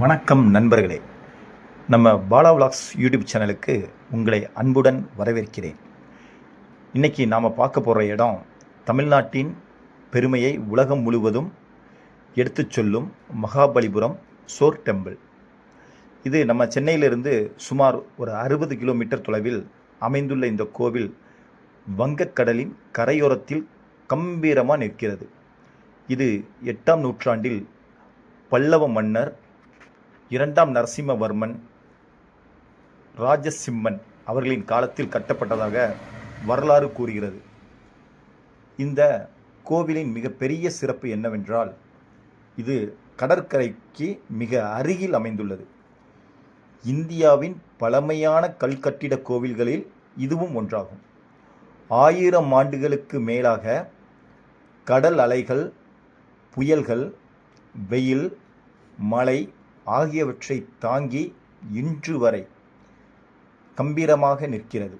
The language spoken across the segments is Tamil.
வணக்கம் நண்பர்களே. நம்ம பாலா விலாக்ஸ் யூடியூப் சேனலுக்கு உங்களை அன்புடன் வரவேற்கிறேன். இன்றைக்கி நாம் பார்க்க போகிற இடம் தமிழ்நாட்டின் பெருமையை உலகம் முழுவதும் எடுத்துச் சொல்லும் மகாபலிபுரம் சோர் டெம்பிள். இது நம்ம சென்னையிலிருந்து சுமார் ஒரு 60 கிலோமீட்டர் தொலைவில் அமைந்துள்ள இந்த கோவில் வங்கக்கடலின் கரையோரத்தில் கம்பீரமாக நிற்கிறது. இது 8ஆம் நூற்றாண்டில் பல்லவ மன்னர் 2ஆம் நரசிம்மவர்மன் ராஜசிம்மன் அவர்களின் காலத்தில் கட்டப்பட்டதாக வரலாறு கூறுகிறது. இந்த கோவிலின் மிகப்பெரிய சிறப்பு என்னவென்றால், இது கடற்கரைக்கு மிக அருகில் அமைந்துள்ளது. இந்தியாவின் பழமையான கல்கட்டிட கோவில்களில் இதுவும் ஒன்றாகும். 1000 ஆண்டுகளுக்கு மேலாக கடல் அலைகள், புயல்கள், வெயில், மழை ஆகியவற்றை தாங்கி இன்று வரை கம்பீரமாக நிற்கிறது.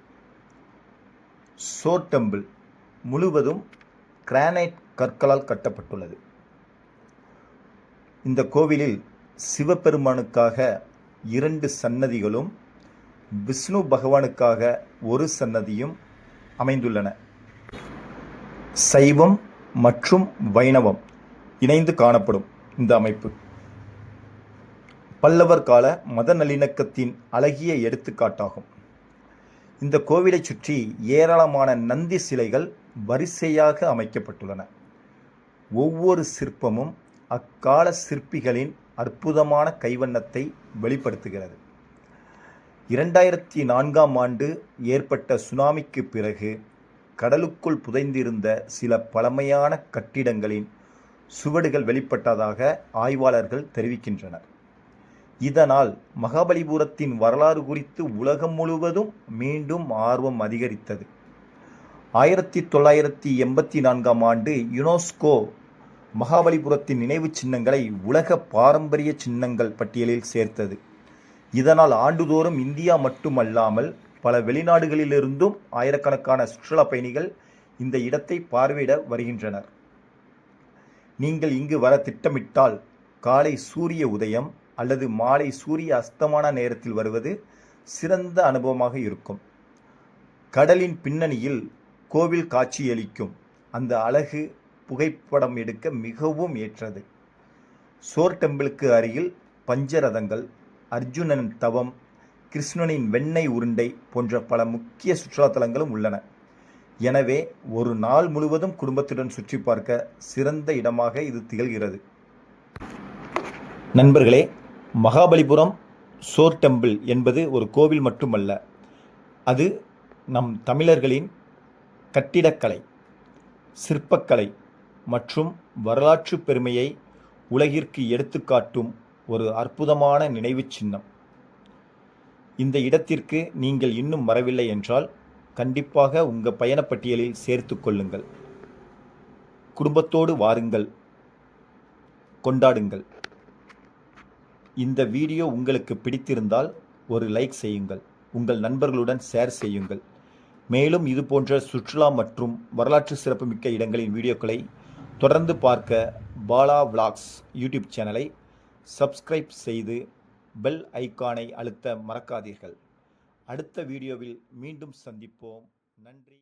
சோர் டெம்பிள் முழுவதும் கிரானைட் கற்களால் கட்டப்பட்டுள்ளது. இந்த கோவிலில் சிவபெருமானுக்காக 2 சன்னதிகளும் விஷ்ணு பகவானுக்காக ஒரு சன்னதியும் அமைந்துள்ளன. சைவம் மற்றும் வைணவம் இணைந்து காணப்படும் இந்த அமைப்பு பல்லவர் கால மத நல்லிணக்கத்தின் அழகிய எடுத்துக்காட்டாகும். இந்த கோவிலை சுற்றி ஏராளமான நந்தி சிலைகள் வரிசையாக அமைக்கப்பட்டுள்ளன. ஒவ்வொரு சிற்பமும் அக்கால சிற்பிகளின் அற்புதமான கைவண்ணத்தை வெளிப்படுத்துகிறது. 2004ஆம் ஆண்டு ஏற்பட்ட சுனாமிக்கு பிறகு கடலுக்குள் புதைந்திருந்த சில பழமையான கட்டிடங்களின் சுவடுகள் வெளிப்பட்டதாக ஆய்வாளர்கள் தெரிவிக்கின்றனர். இதனால் மகாபலிபுரத்தின் வரலாறு குறித்து உலகம் முழுவதும் மீண்டும் ஆர்வம் அதிகரித்தது. 1984ஆம் ஆண்டு யுனெஸ்கோ மகாபலிபுரத்தின் நினைவு சின்னங்களை உலக பாரம்பரிய சின்னங்கள் பட்டியலில் சேர்த்தது. இதனால் ஆண்டுதோறும் இந்தியா மட்டுமல்லாமல் பல வெளிநாடுகளிலிருந்தும் ஆயிரக்கணக்கான சுற்றுலா பயணிகள் இந்த இடத்தை பார்வையிட வருகின்றனர். நீங்கள் இங்கு வர திட்டமிட்டால் காலை சூரிய உதயம் அல்லது மாலை சூரிய அஸ்தமான நேரத்தில் வருவது சிறந்த அனுபவமாக இருக்கும். கடலின் பின்னணியில் கோவில் காட்சியளிக்கும் அந்த அழகு புகைப்படம் எடுக்க மிகவும் ஏற்றது. சோர் டெம்பிளுக்கு அருகில் பஞ்சரதங்கள், அர்ஜுனன் தவம், கிருஷ்ணனின் வெண்ணெய் உருண்டை போன்ற பல முக்கிய சுற்றுலாத்தலங்களும் உள்ளன. எனவே ஒரு நாள் முழுவதும் குடும்பத்துடன் சுற்றி பார்க்க சிறந்த இடமாக இது திகழ்கிறது. நண்பர்களே, மகாபலிபுரம் சோர் டெம்பிள் என்பது ஒரு கோவில் மட்டுமல்ல, அது நம் தமிழர்களின் கட்டிடக்கலை, சிற்பக்கலை மற்றும் வரலாற்று பெருமையை உலகிற்கு எடுத்துக்காட்டும் ஒரு அற்புதமான நினைவு சின்னம். இந்த இடத்திற்கு நீங்கள் இன்னும் வரவில்லை என்றால் கண்டிப்பாக உங்கள் பயணப்பட்டியலில் சேர்த்து கொள்ளுங்கள். குடும்பத்தோடு வாருங்கள், கொண்டாடுங்கள். இந்த வீடியோ உங்களுக்கு பிடித்திருந்தால் ஒரு லைக் செய்யுங்கள், உங்கள் நண்பர்களுடன் ஷேர் செய்யுங்கள். மேலும் இது போன்ற சுற்றுலா மற்றும் வரலாற்று சிறப்புமிக்க இடங்களின் வீடியோக்களை தொடர்ந்து பார்க்க பாலா விலாக்ஸ் யூடியூப் சேனலை சப்ஸ்கிரைப் செய்து பெல் ஐகானை அழுத்த மறக்காதீர்கள். அடுத்த வீடியோவில் மீண்டும் சந்திப்போம். நன்றி.